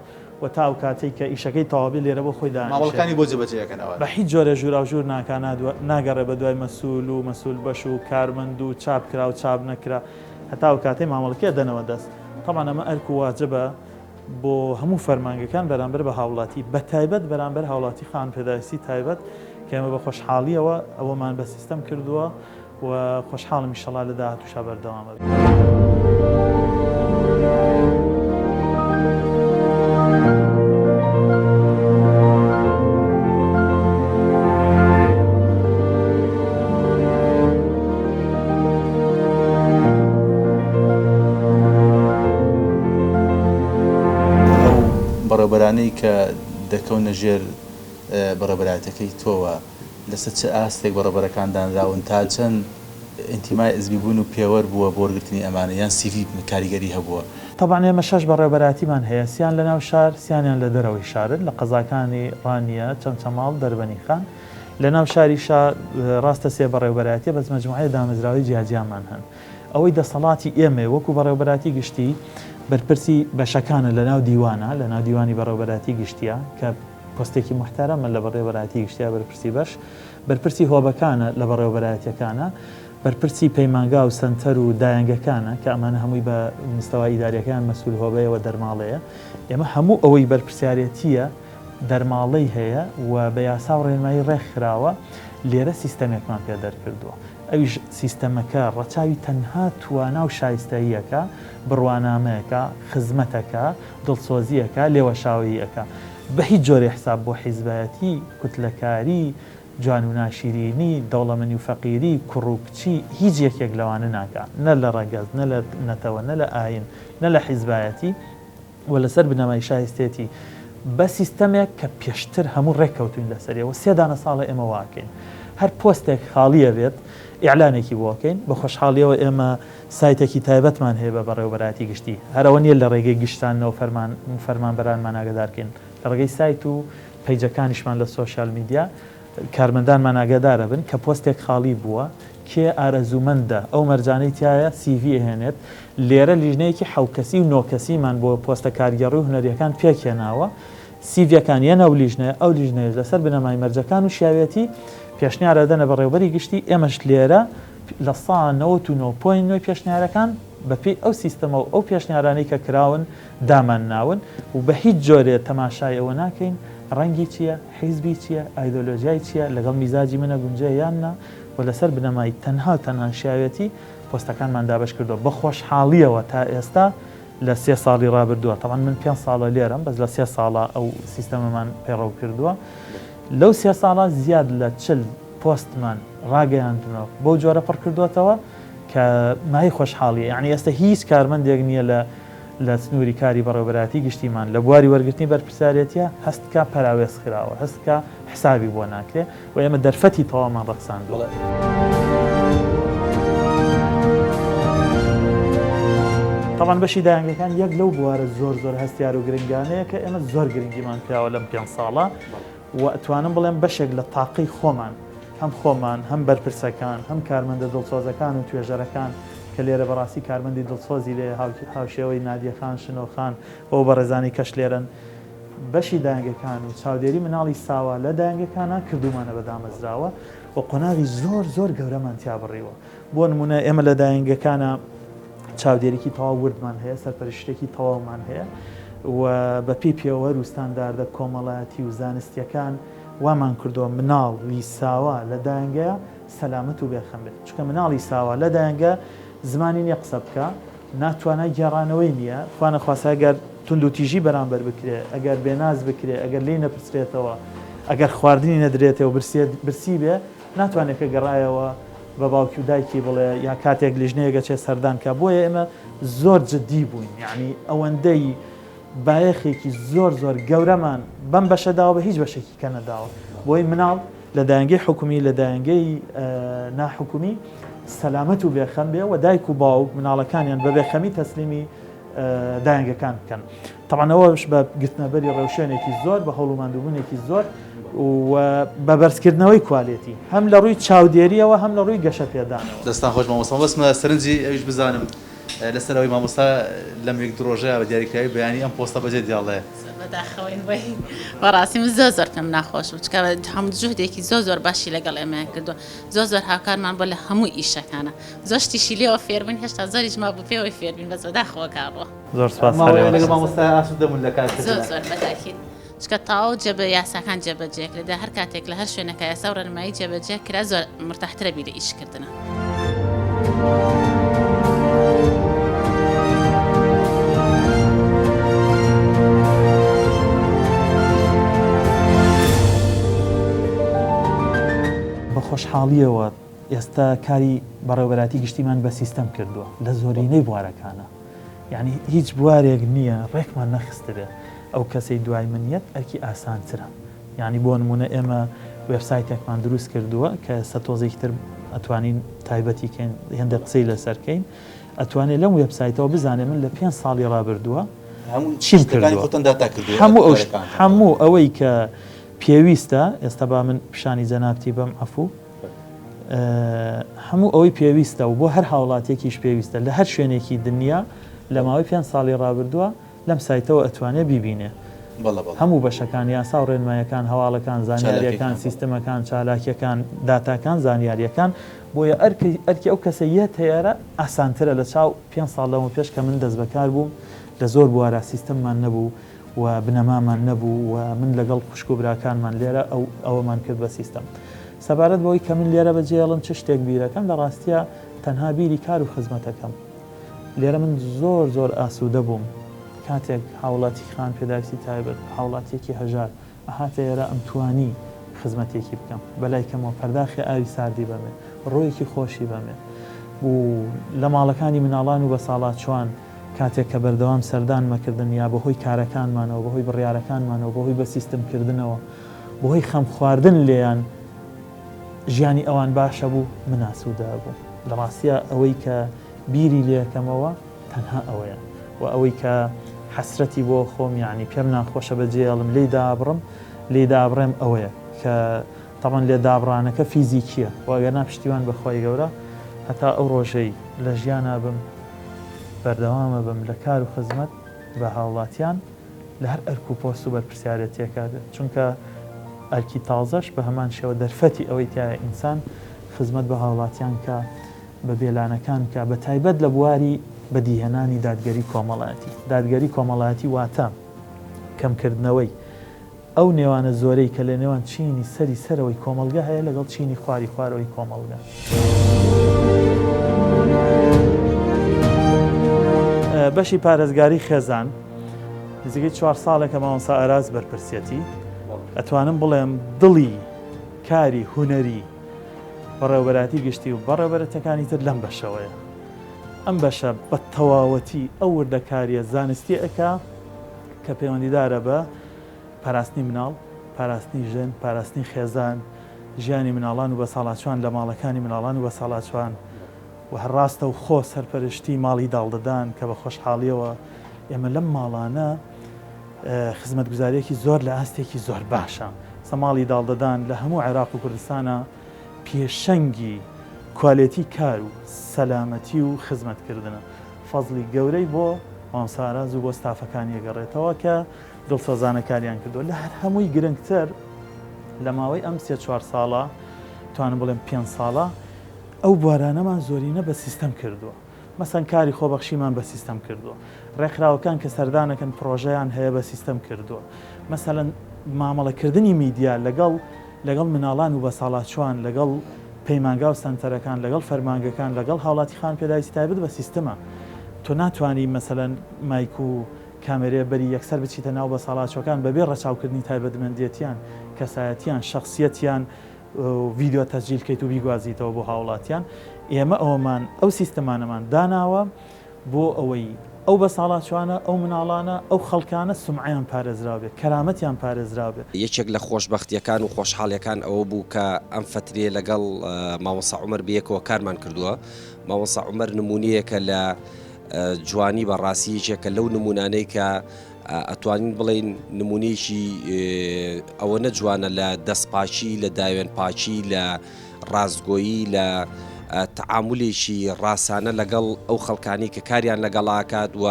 و تا ئەو کاتێک کە ئیشەکەی تەواوی لێرە بۆ خۆی ماوەڵەکانی بۆ جێبەجێەکەنەوە بە هیچ جۆرە ژوورا و ژوور ناگەڕێ بە دوای مەسوول و مەسوول بەش و کارمەند و چاپ کرا و چاپ نەکرا هەتا ئەو کاتەی مامەڵەکەی دەنەوە دەست تەمان ئەمە ئەرک و واجبە بۆ هەموو فەرمانگەکان بەرامبەر بە هاوڵاتی بە تایبەت بەرامبەر هاوڵاتی خان پێداویستی تایبەت کە ئێمە بە خۆشحاڵیەوە ئەوەمان بە سیستەم کردووە و خۆشحاڵم ئینشەڵا لە داهاتووشا بەردەوامە بێت. بەڕێوەبەرانەی کە دەکەونە ژێر بەڕێوەبەراتەکەی تۆوە لەسەر چه ئاستێک بەڕێوەبەرەکاندانراون تا چەند ئینتیمای ئەزمی بوون و پێوەەر بووە بۆ وەرگرتنی ئەمانە یان سیڤی کاریگەری هەبووە طبعاً ئێمە 6 بەڕێوەبەراتیمان هەیە سیان لە ناو شار سیانیان لە دەرەوەی شارن لە قەزاکانی ڕانیە چەمچەماڵ دەربەنی خان لە ناو شاری شار ڕاستە سێ بەڕێوەبەراتیە بەس مەجموعەیە دامەزراوی جیاجیامان هەن ئەوەی دەسەڵاتی ئێمە وەکو بەڕێوەبەراتی گشتی بەرپرسی بەشەکانە لە ناو دیوانە لە ناو دیوانی بەڕێوەبەراتی گشتیە کە پۆستێکی محتەرەمە لە بەڕێوەبەراتی گشتیا بەرپرسی بەش بەرپرسی هۆبەکانە لە بەڕێوەبەراتیەکانە بەرپرسی پەیمانگا و سنتەر و دایانگەکانە کە ئەمانە هەمووی بە مستەوای ئیداریەکان مەسئول هۆبەیەوە دەرماڵەیە ئێمە هەموو ئەوەی بەرپرسیارەتیە دەرماڵەی هەیە و بە یاسا و ڕێنمایی ڕێکخراوە لێرە سیستەمێکمان پێ دەرکردووە ئەویش سیستەمەکە ڕەچاوی تەنها توانا و شایستەییەکە بڕوانامەیەەکە خزمەتەکە دڵسۆزیەکە لێوەشاویەکە بە هیچ جۆرە حساب بۆ حیزبەتی کوتلەکاری جوان و ناشیرینی دەوڵەمەنی و فەقیری کوڕ و کچی هیچ یەکێک لەوانە ناکە نە لە ڕەگەز نە لە نەتەوە نە لە ئاین نە لە حیزبایەتی و لەسەر بنەمای شایستێتی بە سیستەمێک کە پێشتر هەموو ڕێککەوتوین لەسەریەوە سێدانە ساڵە ئێمە واکەین هەر پۆستێک خاڵیە بێت ئیعلانێکی بۆکەین بە خۆشحاڵیەوە ئێمە سایتێکی تایبەتمان هەیە بە بەڕێوەبەراتی گشتی هەرەوە نیە لە ڕێگەی گشتانەوە فەرمانبەرانمان ئاگادارکەین لە ڕێگەی سایت و پەیجەکانیشمان لە سۆشیال میدیا کارمەندانمان ئاگادارە بن کە پۆستێک خاڵی بووە کێ ئارەزوومەندە ئەو مەرجانەی تایە CV هێنێت لێرە لیژنەیەکی حەوکەسی و نۆکەسیمان بۆ پۆستە کارگەڕی و هونەریەکان پێکێناوە سیڤەکان یەنە و لیژنەیە ئەو لیژنەیە لەسەر بنەمای مەرجەکان و شیاوێتی پێشنیارە دەنە بەڕێوەبەری گشتی ئێمەش لێرە لە 99.9 پێشنیارەکان بەپێی ئەو سیستەمە و ئەو پێشنیارانەی کە کراون دامان ناون و بە هیچ جۆرێ تەماشای ئەوە ناکەین ڕەنگی چییە حیزبی چییە ئایدۆلۆژیای چییە لەگەڵ میزاجی منە گونجە یاننا و لەسەر بنەمای تەنها شیاوێتی پۆستەکانمان دابش کردو بە خۆشحاڵیەوە تا ئێستا لە 3 ساڵی ڕابردووە تاوان من 5 ساڵە لێرم بەس لە 3 ساڵە ئەو سیستەمەمان پێڕەو کردووە لەو 3 ساڵە زیاد لە 40 پۆستمان ڕاگەیاندنەوە بۆ جۆرە پڕ کردوێتەوە کە مای خۆشحاڵیە یعنی ئێستا هیچ کارمەندێک نییە لە سنووری کاری بەڕێوەبەراتی گشتیمان لە بواری وەرگرتنی بەرپرسارەتیە هەستکە پەراوێز خراوە هەستکە حسابی بۆ ناکرێ و ئێمە دەرفەتی تەوامان ڕەخساندووە. طبعاً بەشی داهێنگەکان یەک لەو بوارە زۆر هەستیار و گرنگانەیە کە ئێمە زۆر گرنگیمان پیاوە لەم 5 ساڵە و ئەتوانم بڵێم بەشێک لە تاقی خۆمان هەم خۆمان هەم بەرپرسەکان هەم کارمەندە دڵسۆزەکان و توێژەرەکان کە لێرە بەڕاستی کارمەندی دڵسۆزی لێ هاوشێوەی نادیەخان شنۆخان بۆ بەڕێزانی کەش لێرن بەشی داهێنگەکان و چاودێری مناڵی ساوا لە داهێنگەکانە کردومانە بەدامەزراوە و قۆناغی زۆر گەورەمان تیا بڕیوە بۆ نمونە ئێمە لە داهێنگەکانە چاودێریکی تەواو وردمان هەیە سەرپەرشتێکی تەواومان هەیە و بە پێی پێوەەر و ستانداردە کۆمەڵایەتی و زانستیەکان وامان کردووە مناڵی ساوا لە داهێنگەیە سەلامەت و بێخەم بێت چونکە مناڵی ساوا لە داهێنگە زمانی نییە قسە بکە ناتوانای گێڕانەوەی نییە خوانە خواسە ئەگەر تونند و تیژی بەرامبەر بکرێ ئەگەر بێناز بکرێ ئەگەر لی نەپرسرێتەوە ئەگەر خواردنی نەدرێتەوە برسی بێ ناتوانێت کە گەڕایەوە بە باوکی و دایکی بڵێ یا کاتێک لیژنەیەگە چێ سەردان کە بۆیە ئێمە زۆر جددی بووین یعنی ئەوەندەی بایەخێکی زۆر گەورەمان بەم بەشەداوە بە هیچ بەشێکی کە نەداوە بۆی مناڵ لە داهێنگەی حکومی لە داهێنگەی ناحکومی سەلامەت و بێخەم بێ و دایک و باوک مناڵەکانیان بە بێخەمی تەسلیمی داهێنگەکان بکەن طبعاً ئەوەش بە گرتنەبەری ڕێوشێنێکی زۆر بە هەوڵوماندووبوونێکی زۆر و بە بەرزکردنەوەی کوالێتی هەم لە ڕووی چاودێریەوە هەم لە ڕووی گەشە پێدانەوە. دەستان خۆش مامۆستا بەسمە سەرنجی ئەویش بزانم لەسەرەوەی مامۆستا لەم یەک درۆژەیە بە دیاریکراوی بەیانی ئەم پۆستە بەجێ دیاڵێ بەداخەوەین بەڕاستی من زۆر پێم ناخۆش و چکە هەموو جوهدێکی زۆر باشی لەگەڵ ئێمەیان کردووە زۆر هاوکارمان بۆ لە هەموو ئیشەکانە زۆر شتیشی لێەوە فێربوون هێشتا زۆریش ما بۆ پێوەی فێربین بە بەداخەوە کاڕوە زۆر سپاس مامۆستا ئاسوود دەبوون لە کار زۆر بەداخین چکە تاو جێبە یاساکان جێبەجێ لەدا هەر کاتێک لە هەر شوێنەکە یاسا و ڕێنمایی جێبەجێ کرا زۆر مرتاحترە بی لە ئیشکردنە. بە خۆشحاڵیەوە ئێستا کاری بەڕێوەبەراتی گشتیمان بە سیستەم کردووە لە زۆرینەی بوارەکانە یعنی هیچ بوارێک نییە ڕێکمان نەخستە بێ ئەو کەسەی دوای منیت ئەرکی ئاسانترە یعنی بۆ نمونە ئێمە وێبسایتێکمان دروست کردووە کە سەتۆزێکی تر ئەتوانین تایبەتیکەین هێندە قسەی لەسەرکەین ئەتوانێت لەم وێبسایتەوە بزانێ من لە 5 ساڵی ڕابردووە چیم کردووە هەموو ئەوەی کە پێویستە ئێستا با من پیشانی جەنابتی بەم عەفوو هەموو ئەوەی پێویستە و بۆ هەر هاوڵاتێکیش پێویستە لە هەر شوێنێکی دنیا لە ماوەی 5 ساڵی ڕابردووە لەم سایتەوە ئەتوانێت بیبینێ هەموو بەشەکان یاسا و ڕێنمایەکان هەواڵەکان زانیاریەکان سیستەمەکان چالاکیەکان داتاکان زانیاریەکان بۆیە ئەرکی ئەو کەسە یەت هەیەرە ئاسانترە لە چاو 5 ساڵ لەمە پێش کە من دەست بەکار بووم لە زۆر بوارە سیستەممان نەبوو و بنەمامان نەبوو و من لەگەڵ خوشک و براکانمان لێرە ئەوەمان کرد بە سیستەم سەبارەت بەوەی کە من لێرە بەجێڵم چ شتێک بیرەکەم لە ڕاستیە تەنها بیری کار و خزمەتەکەم لێرە من زۆر ئاسوودە بووم کاتێک هاوڵاتی خان پێداویستی تایبەت هاوڵاتێکی هەژار ئەهاتە ئێرە ئەمتوانی خزمەتێکی بکەم بەلای کەمەوە پەرداخی ئاوی ساردی بەمێ ڕۆیەکی خۆشی بەمێ و لە ماڵەکانی مناڵان و بە ساڵات چوان کاتێک کە بەردەوام سەردان مەکردن یا بەهۆی کارەکانمانەوە بەهۆی بڕیارەکانمانەوە بەهۆی بە سیستمکردنەوە بەهۆی خەم خواردن لێیان ژیانی ئەوان باشە بوو من ئاسوودە بوو لە ڕاستیە ئەوەی کە بیری لێکەمەوە تەنها ئەوەیە و ئەوەی کە حەسرەتی بۆ خۆم یعنی پێم ناخۆشە بەجێڵم لێ دابڕێم ئەوەیە کە تەمەن لێ دابڕانەکە فیزیکیە واگەنا پشتیوان بەخوای گەورە هەتا ئەو ڕۆژەی لە ژیانە بم بەردەوامە بم لە کار و خزمەت بە هاوڵاتیان لە هەر ئەرک و پۆست و بەرپرسیارەتێکا بێت چونکە ئەرکی تازەش بە هەمان شێوە دەرفەتی ئەوەی تایە ئینسان خزمەت بە هاوڵاتیان کە بە بێلانەکان کە بە تایبەت لە بواری بەدیهێنانی دادگەری کۆمەڵایەتی واتە کەمکردنەوەی ئەو نێوانە زۆرەی کە لە نێوان چینی سەرەوەی کۆمەلگا هەیە لەگەڵ چینی خوارەوەی کۆمەلگا بەشی پارێزگاری خێزان نزیکەی 4 ساڵێکە مامۆستا ئاراز بەرپرسیەتی ئەتوانم بڵێم دڵی کاری هونەری بەڕێوەبەراتی گشتی و بەڕێوەبەرەتەکانی تر لەم بەشەوەیە. ئەم بەشە بە تەواوەتی ئەو وردەکاریە زانستی ئەکا کە پەیوەندیدارە بە پاراستنی مناڵ، پاراستنی ژن، پاراستنی خێزان، ژیانی مناڵان و بە ساڵاچوان لە ماڵەکانی مناڵان و بە ساڵاچوان و هەڕاستە و خۆ سەرپەرشتی ماڵی داڵدەدان کە بە خۆشحاڵیەوە ئێمە لەم ماڵانە خزمەتگوزاریەکی زۆر لە ئاستێکی زۆر باشە. سەماڵی داڵدەدان لە هەموو عێراق و کوردستانە پێشەنگی کوالێتی کار و سەلامەتی و خزمەتکردنە. فەزلی گەورەی بۆ مامۆستا ئاراز و بۆ ستافەکانی ئەگەڕێتەوە کە دڵسۆزانەکاریان کردووە. لە هەر هەمووی گرنگتر لە ماوەی ئەم 3-4 ساڵە توانم بڵێم 5 ساڵە ئەو بوارانەمان زۆرینە بە سیستەم کردووە. مەسەن کاری خۆبەخشیمان بە سیستەم کردووە. ڕێکخراوەکان کە سەردانەکەن پرۆژەیان هەیە بە سیستەم کردووە. مەسەلەن مامەڵەکردنی میدیا لەگەڵ مناڵان و بە ساڵاچوان لەگەڵ پەیمانگا و سنتەرەکان لەگەڵ فەرمانگەکان لەگەڵ هاوڵاتی خان پێداویستی تایبەت بە سیستەمە. تۆ ناتوانانی مەسەلەن مایک و کامێرەیە بەری یەکسەر بچیتە ناو بە ساڵاچەکان بەبێ ڕەچاوکردنی تایبەتمەندیەتیان کەسایەتیان شخصیەتیان ڤیددیۆ تەسجیل کەیت و بیگوازیتەوە بۆ هاوڵاتیان. ئێمە ئەوەمان ئەو سیستەمانەمان داناوە بۆ ئەوەی ئەو بە ساڵاچوانە ئەو مناڵانە ئەو خەڵکانە سومعیان پارێزراوێت کەرامەتیان پارێزراوێت. یەکێک لە خۆشبەختیەکان و خۆشحاڵیەکان ئەوە بوو کە ئەم فترێ لەگەڵ مامۆستا عومەر بەیەکەوە کارمان کردووە. مامۆستا عومەر نمونەیەکە لە جوانی بەڕاستیەکە لەو نمونانەی کە ئەتوانین بڵین نمونەیەکی ئەوە نەجوانە لە دەستپاچی لە داوێن پاچی لە ڕازگۆیی لە تعاملێکی ڕاستانە لەگەڵ ئەو خەڵکانی کە کاریان لەگەڵاکات و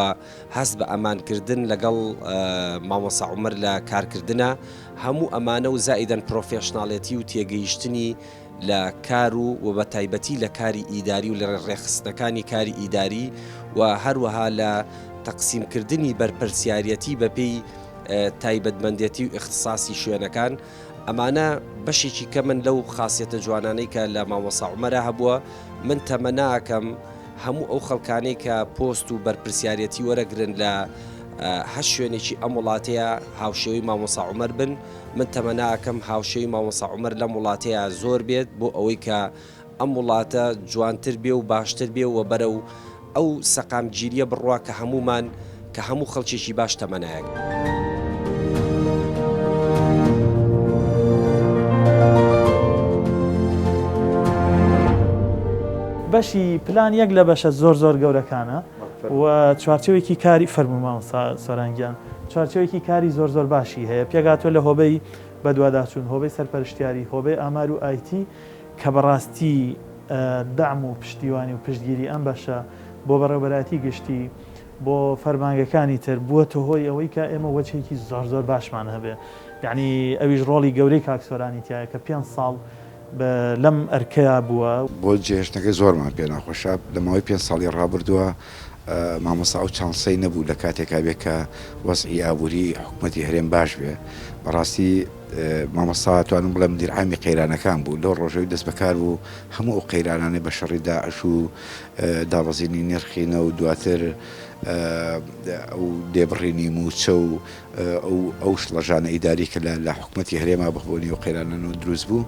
هەست بە ئەمانکردن لەگەڵ مامۆستا عومەر لە کارکردنە هەموو ئەمانە و زائیدەن پرۆفێشناڵێتی و تێگەیشتنی لە کار و بە تایبەتی لە کاری ئیداری و لە ڕێخستنەکانی کاری ئیداری و هەروەها لە تەقسیمکردنی بەرپرسیارەتی بەپێی تایبەتمەندێتی و اختصاسی شوێنەکان. ئەمانە بەشێکی کە من لەو خاصیەتە جوانانەی کە لە مامۆستا عومەرە هەبووە من تەمەناکەم هەموو ئەو خەڵکانەی کە پۆست و بەرپرسیارەتی وەرەگرن لە هەر شوێنێکی ئەم وڵاتەیە هاوشێوەی مامۆستا عومەر بن. من تەمەناکەم هاوشێوی مامۆستا عومەر لەم وڵاتەیە زۆر بێت بۆ ئەوەی کە ئەم وڵاتە جوانتر بێ و باشتر بێ و بەرە و ئەو سەقامگیریە بڕوا کە هەمومان کە هەموو خەڵکێکی باش تەمەنایەک. بەشی پلان یەک لە بەشە زۆر گەورەکانە و چوارچێوێکی کاری فەرموو مامۆستا سۆرانگیان چوارچێوێکی کاری زۆر باشی هەیە پێگاتوە لە هۆبەی بەدواداچوون هۆبەی سەرپەرشتیاری هۆبەی ئامار و ئایتی کە بەڕاستی دەعم و پشتیوانی و پشتگیری ئەم بەشە بۆ بەڕێوەبەراتی گشتی بۆ فەرمانگەکانی تر بووەتە هۆی ئەوەی کە ئێمە وەچێکی زۆر باشمان هەبێ. یعنی ئەویش ڕۆڵی گەورەی کاکسۆرانی تایە کە 5 ساڵ لەم ئەرکەیە بووە بۆ جێهێشتەکەی زۆرمان پێ ناخۆشە لە ماوەی 5 ساڵی ڕابردووە مامۆستا ئەو چانسەی نەبوو لە کاتێکا بێت کە وەزعی ئابووری حکوومەتی هەرێم باش بێ. بەڕاستی مامۆستا توانم بڵێم مدیرعامی قەیرانەکان بوو لەو ڕۆژەوەی دەست بەکار بوو هەموو ئەو قەیرانانەی بە شەڕی داعش و دابەزینی نرخینە و دواتر ئەو دێبڕینی موچە و ئەو شڵەژانە ئیداری کە لە حکوومەتی هەرێما بخبوونی و قەیرانەوە دروست بوو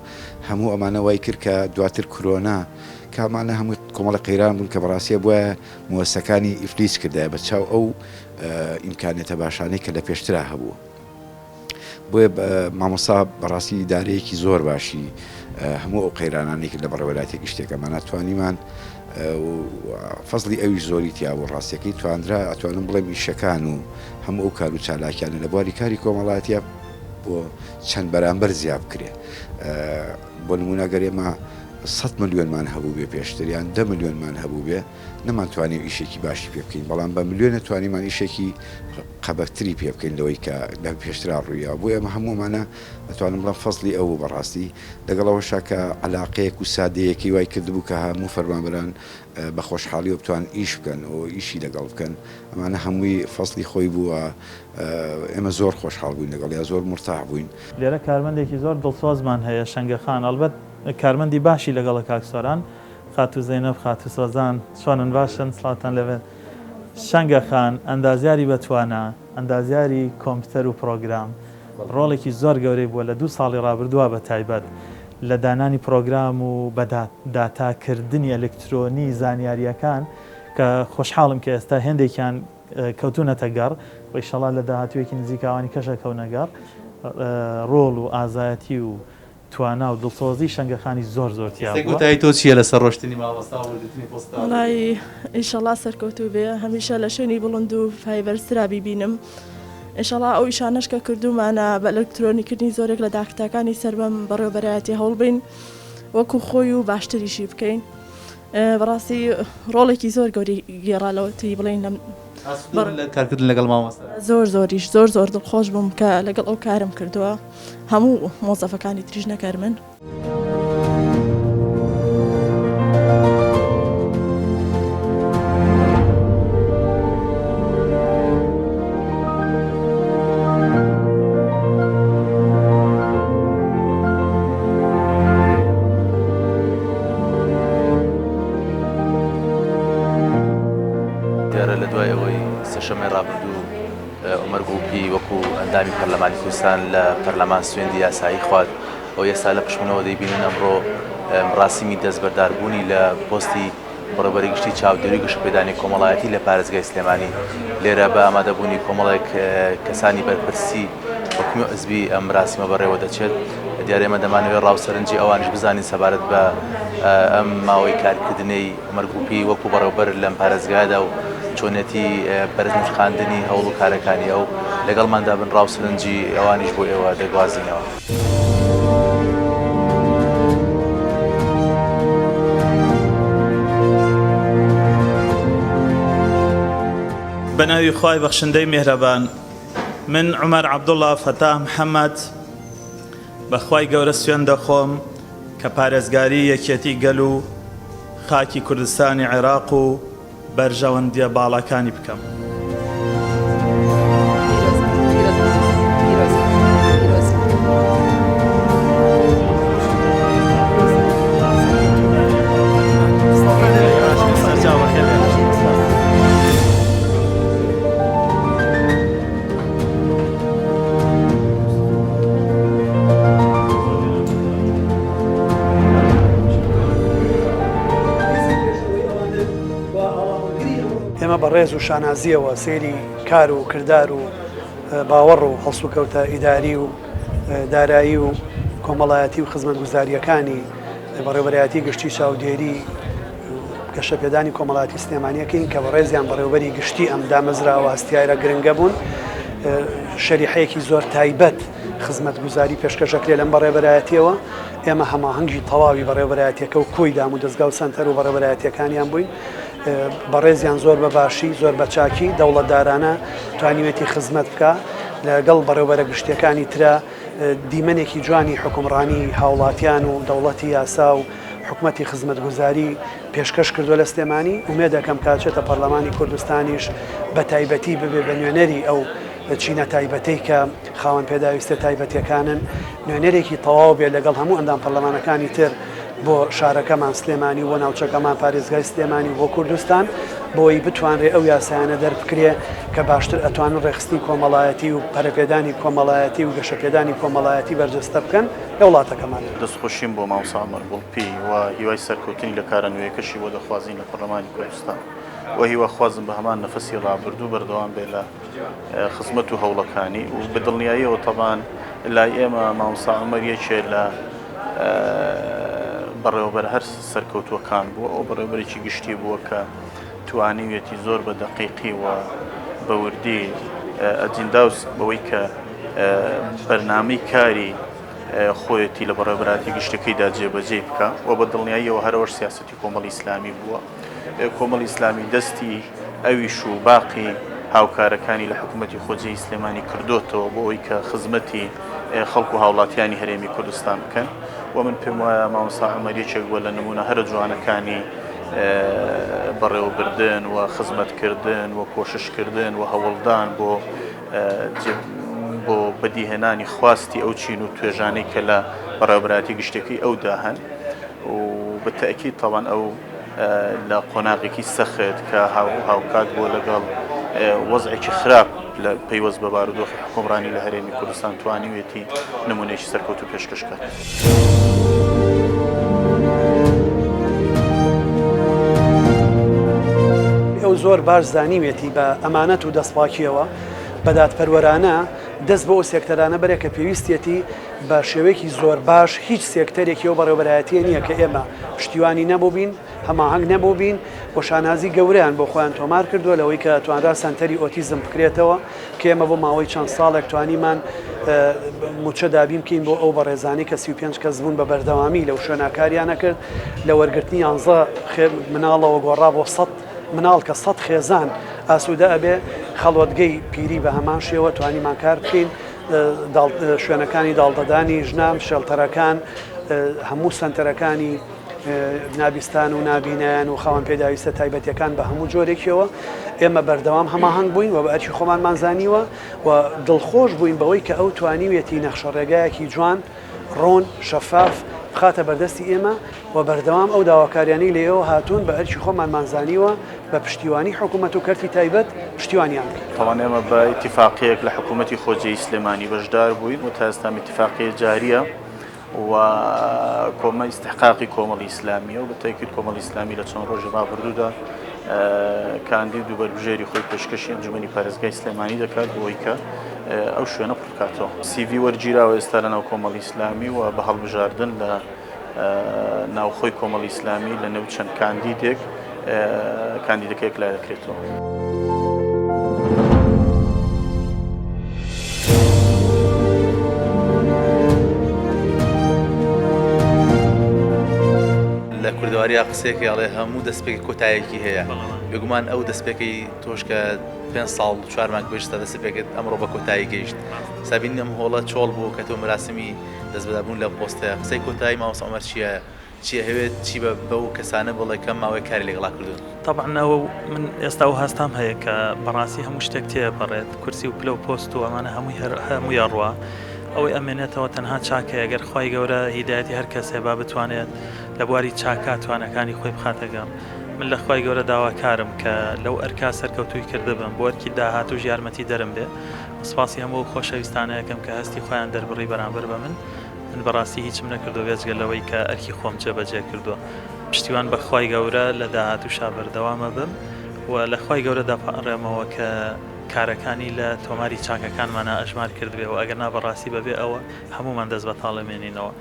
هەموو ئەمانە وای کرد کە دواتر کۆرۆنا کامانە هەموو کۆمەڵە قەیران بوون کە بەڕاستیە بووە موەسسەکانی ئیفلیس کردایە بە چاو ئەو ئیمکانێتە باشانەی کە لە پێشترا هەبوو. بۆیە مامۆستا بەڕاستی ئیدارەیەکی زۆر باشی هەموو ئەو قەیرانانی کرد لە بەڕێوەبەراتێکی شتێکەمان ناتوانیمان فەزلی ئەویش زۆری تیا بۆ ڕاستیەکەی توانرا ئەتوانم بڵێم ئیشەکان و هەموو ئەو کار و چالاکیانە لە بواری کاری کۆمەڵاتیە بۆ چەند بەرامبەر زیاب کرێ. بۆ نمونە گەر ئێمە 100 ملیۆنمان هەبوو بێ پێشتریان 10 ملیۆنمان هەبوو بێ نەمانتوانین ئیشێکی باشی پێ بکەین بەڵام بە ملیۆنە توانیمان ئیشێکی قەبەتری پێ بکەین لەوەی کە لە پێشترا ڕوویە بۆ ئێمە هەموومانە ئەتوانم بڵێم فەزلی ئەو بەڕاستی لەگەڵەوەشا کە عەلاقەیەک و سادەیەکی وای کردبوو کە هەموو فەرمانبەران بە خۆشحاڵی و بتوان ئیش بکەن و ئیشی لەگەڵ بکەن ئەمانە هەمووی فەزلی خۆی بووە. ئێمە زۆر خۆشحاڵ بووین لەگەڵ یا زۆر مرتاح بووین. لێرە کارمەندێکی زۆر دڵسۆزمان هەیە شەنگەخان ئەڵبەت کارمەندی باشی لەگەڵە کاکسۆران خاتو زەینەب خاتو سۆزان چۆنن باشن سڵاتان لەبێت شەنگە خان ئەندازیاری بەتوانە ئەندازیاری کۆمپیوتەر و پرۆگرام ڕۆڵێکی زۆر گەورەی بووە لە 2 ساڵی ڕابردووە بە تایبەت لە دانانی پرۆگرام و بە داتاکردنی ئەلکترۆنی زانیاریەکان کە خۆشحاڵم کە ئێستا هێندێکیان کەوتونەتە گەڕ و ئیشەڵا لە داهاتوویەکی نزیکاوانی کەشە کەونەگەڕ ڕۆڵ و ئازایەتی و توانا و دڵسۆزی شەنگەخانی زۆر گوتایی تۆ چییە لەسەر ڕۆشتنی مامۆستا و وردگرتنی پۆستا؟ وڵی ئیشەڵا سەرکەوتوو بێ هەمیشە لە شوێنی بڵند و فایبەرسترا بیبینم ئێشەڵا ئەو ئیشانەشکە کردومانە بە ئەلکترۆنیکردنی زۆرێک لە داکتەکانی سەربەم بەڕێوەبەرایەتی هەوڵبین وەکو خۆی و باشتریشی بکەین بەڕاستی ڕۆڵێکی زۆر گەوری گێڕالەوەتی بڵین لەم کارکردن لەگەڵ مامۆستا زۆریش زۆر دڵخۆش بووم کە لەگەڵ ئەو کارم کردووە هەموو مۆزەفەکانی تریژ نەکار من. لە دوای ئەوەی سەشەمەی ڕابردوو عومەر گوڵپی وەکو ئەندامی پەرلەمانی کوردستان لە پەرلەمان سوێندی یاسایی خوارد ئەو ئێستا لە پشمنەوە دەیبینن ئەمڕۆ ڕاستیمی دەستبەرداربوونی لە پۆستی بەڕێوەبەری گشتی چاودێری گەشەپێدانی کۆمەڵایەتی لە پارێزگای سلێمانی لێرە بە ئامادەبوونی کۆمەڵێک کەسانی بەرپرسی حکومی حزبی ئەم مراسیمە بەڕێوە دەچێت دیارە ئێمە دەمانەوێت ڕاوسەرنجی ئەوانش بزانین سەبارەت بە ئەم ماوەی کارکردنەی عومەر گوڵپی وەکو بەڕێوەبەر لەم پارێزگادا و چۆنێتی بەرزنرخاندنی هەوڵ و کارەکانی ئەو لەگەڵماندا بن ڕاوسەرنجی ئەوانیش بۆ ئێوە دەگوازینەوە. بەناوی خوای بەخشندەی میهرەبان من عومەر عەبدوڵڵا فەتاح محەممەد بەخوای گەورە سوێن دەخۆم کە پارێزگاری یەکێتی گەل و خاکی کوردستانی عێراق و بەرژەوەندیە باڵەکانی بکەم. ئێمە بە ڕێز و شانازیەوە سێری کار و کردار و باوەڕ و هەڵسوکەوتە ئیداری و دارایی و کۆمەڵایەتی و خزمەتگوزاریەکانی بەڕێوەبەرایەتی گشتی چاودێری گەشەپێدانی کۆمەڵایەتی سلێمانیەکەین کە بە ڕێزیان بەڕێوەبەری گشتی ئەم دامەزراوە هەستیارە گرنگە بوون شەریحەیەکی زۆر تایبەت خزمەتگوزاری پێشکەشەکرێ لەم بەڕێوەبەرایەتیەوە ئێمە هەماهەنگی تەواوی بەڕێوەبەرایەتیەکە و کۆی دام و دەستگا و سەنتەر و بەڕێوەبەرایەتیەکانیان بووین بەڕێزیان زۆر بە باشی زۆر بە چاکی دەوڵەتدارانە توانیوێتی خزمەت بکە لەگەڵ بەڕێوەبەرە گشتیەکانی ترە دیمەنێکی جوانی حکومڕانی هاوڵاتیان و دەوڵەتی یاسا و حکومەتی خزمەتگوزاری پێشکەش کردووە لە سلێمانی ومێ دەکەم کاچێتە پەرلەمانی کوردستانیش بە تایبەتی ببێ بە نوێنەری ئەو چینە تایبەتەی کە خاوەن پێداویستە تایبەتیەکانن نوێنەرێکی تەواو بێ لەگەڵ هەموو ئەندام پەرلەمانەکانی تر بۆ شارەکەمان سلێمانی و ناوچەکەمان پارێزگای سلێمانی بۆ کوردستان بۆی بتوانرێ ئەو یاسایانە دەربکرێ کە باشتر ئەتوانن ڕێخستنی کۆمەڵایەتی و پەرەپێدانی کۆمەڵایەتی و گەشەپێدانی کۆمەڵایەتی بەرجەستە بکەن لە وڵاتەکەمان. دەستخۆشیم بۆ مامۆستا عومەر گوڵپی و هیوای سەرکەوتنی لە کارە نوێیەکەشی بۆ دەخوازین لە پەرلەمانی کوردستان و هیوا خوازم بە هەمان نەفەسی ڕابردوو بەردەوام بێ لە خزمەت و هەوڵەکانی و بەدڵنیاییەوە تەبان لای ئێمە مامۆستا عومەر یەکێ لە بەڕێوەبەر هەر سەرکەوتووەکان بووە ئەو بەڕێوەبەرێکی گشتی بووە کە توانیوێتی زۆر بە دەقیقی و بەوردی ئەجینداوس بەوەی کە بەرنامەی کاری خۆیەتی لە بەڕێوەبەراتی گشتەکەیدا جێبەجێ بکە و بە دڵنیاییەوە هەرەوەش سیاسەتی کۆمەڵی ئیسلامی بووە کۆمەڵی ئیسلامی دەستی ئەویش و باقی هاوکارەکانی لە حکوومەتی خۆجێی سلێمانی کردوتەوە بۆ ئەوەی کە خزمەتی خەڵک و هاوڵاتیانی هەرێمی کوردستان بکەن و من پێم وایە مامۆستا عومەر یەکێک بووە لە نمونە هەرە جوانەکانی بەڕێوەبردن و خزمەتکردن و کۆششکردن و هەوڵدان بۆ بەدیهێنانی خواستی ئەو چین و توێژانەی کە لە بەڕێوەبەراتی گشتەکەی ئەودا هەن و بەتەئکید تەوان ئەو لە قۆناغێکی سەخت کە هاوکات بۆ لەگەڵ وەزعێکی خراپ لە پەیوەست بە بارودۆخی حکومڕانی لە هەرێمی کوردستان توانیوێتی نمونەیەکی سەرکەوتو پێشکەشکات. ئەو زۆر باش زانیوێتی بە ئەمانەت و دەستپاکیەوە بەدادپەروەرانە دەست بە ئەو سێکتەرانە بەرێ کە پێویستێتی بە شێوەیەکی زۆر باش هیچ سێکتەرێکی ئەو بەڕێوەبەرایەتیە نییە کە ئێمە پشتیوانی نەبوو بین هەماهەنگ نەبوو بین بۆ شانازی گەورەیان بۆ خۆیان تۆمار کردووە لەوەی کە توانرا سەنتەری ئۆتیزم بکرێتەوە کە ئێمە بۆ ماوەی چەند ساڵێک توانیمان موچە دابین بکەین بۆ ئەو بەڕێزانی کە 35 کەس بوون بە بەردەوامی لەو شوێناکاریانە کرد لە وەرگرتنی 11 مناڵەوە گۆڕا بۆ 100 مناڵ کە 100 خێزان ئاسوودە ئەبێ خەڵوەتگەی پیری بە هەمان شێوە توانیمان کار بکەین شوێنەکانی داڵدەدانی ژنام شێڵتەرەکان هەموو سنتەرەکانی نابستان و نابینیان و خاوەن پێداویستە تایبەتیەکان بە هەموو جۆرێکیەوە ئێمە بەردەوام هەماهەنگ بووین و بە ئەرکی خۆمانمان زانیوە و دڵخۆش بووین بەوەی کە ئەو توانیوێتی نەخشە ڕێگایەکی جوان ڕۆن شەفاف بخاتە بەردەستی ئێمە و بەردەوام ئەو داواکاریانی لێەوە هاتوون بە ئەرکی خۆمانمان زانیوە بە پشتیوانی حکوومەت و کەرتی تایبەت پشتیوانیان بکەین. تاوان ئێمە بە ئیتیفاقیەک لە حکوومەتی خۆجێی سلێمانی بەشدار بووین و تا ئێستا ئیتیفاقیە جاریە و کۆمە ئیستحقاقی کۆمەڵی ئیسلامیە و بەتایکرد کۆمەڵی ئیسلامی لە چەند ڕۆژی ڕابردوودا کاندید و بەربژێری خۆی پێشکەشی ئەنجومەنی پارێزگای سلێمانی دەکات بۆی کە ئەو شوێنە پڕکاتەوە. سیڤی وەرگیراوە ئێستا لە ناو کۆمەڵی ئیسلامی و بە هەڵبژاردن لە ناوخۆی کۆمەڵی ئیسلامی لە نێو چەند کاندیدەکەیەک لای دەکرێتەوە. لە کوردەواریا قسێکی ئەڵێ هەموو دەستپێکی کۆتاییەکی هەیە بێگومان ئەو دەستپێکی تۆش کە 5 ساڵ 4 مانگ بێشتا دەستپێکت ئەمڕۆ بە کۆتایی گەیشت سابین ئەم هۆڵە چۆڵ بوو کە تۆ مراسمی دەستبەدابوون لە پۆستەیە قسەی کۆتایی مامۆستا عومەر چیە هەوێت چی بە بەو کەسانە بڵێ کەم ماوەی کاری لەگەڵا کردوون؟ طبعا ئەوە من ئێستا و هەستام هەیە کە بەڕاستی هەموو شتێک تێپەڕێت کورسی و پلە و پۆست و ئەمانە هەمووی ڕوا ئەوەی ئەمێنێتەوە تەنها چاکە ئەگەر خی گەورە هیدایەتی هەر کەسێ با بتوانێت لە بواری چاکە توانەکانی خۆی بخاتەگەم من لە خی گەورە داواکارم کە لەو ئەرکا سەرکەوتوی کردبم بۆ ئەرکی داهاتوو یارمەتی دەرم بێ سپاسی هەموو خۆشەویستانەیەکەم کە هەستی خۆیان دەربڕی بەرامبەر بە من بەڕاستی هیچم نەکردو بێجگەلەوەی کە ئەرکی خۆم جێبەجێ کردووە پشتیوان بە خی گەورە لە داهاتوو بەردەوامە بم و لە خی گەورە داپەڕێمەوە کە کارەکانی لە تۆماری چاکەکانمانە ئەژمار کردبێ و ئەگەر نابەڕاستی بەبێ ئەوە هەمومان دەست بەتاڵەمێنینەوە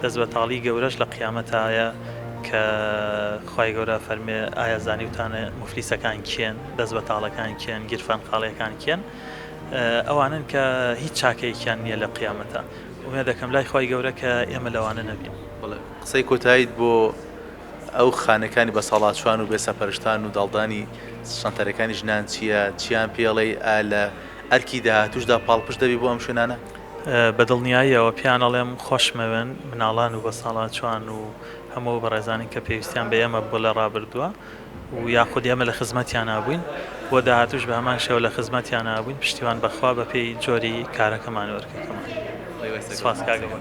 دەست بەتاڵی گەورەش لە قیامەتایە کە خی گەورە فەرمێ ئایا زانیوتانە مفلیسەکان کێن دەست بەتاڵەکان کێن گیرفان خاڵیەکان کێن ئەوانن کە هیچ چاکەیەکیان نییە لە قیامەتە ومێ دەکەم لای خی گەورە کە ئێمە لەوانە نەبین. قسەی کۆتاییت بۆ ئەو خانەکانی بە ساڵاتچوان و بێسەپەرشتان و داڵدانی شانتەرەکانی ژنان چیان پێڵێ لە ئەرکی داهاتووشدا پاڵپشت دەبی بۆ ئەم شوێنانە؟ بەدڵنیاییەوە پیانەڵێم خۆشمەوێن مناڵان و بە ساڵاتچوان و هەموو بەڕێزانی کە پێویستیان بە ئێمە بۆ لە ڕابردووە و یاخود ئێمە لە خزمەتیان نابووین بۆ داهاتوش بە هەمان شێوە لە خزمەتیان نابووین پشتیوان بەخوا بە پێی جۆری کارەکەمان وەرگەکەمان. سپاس کاگەڵ.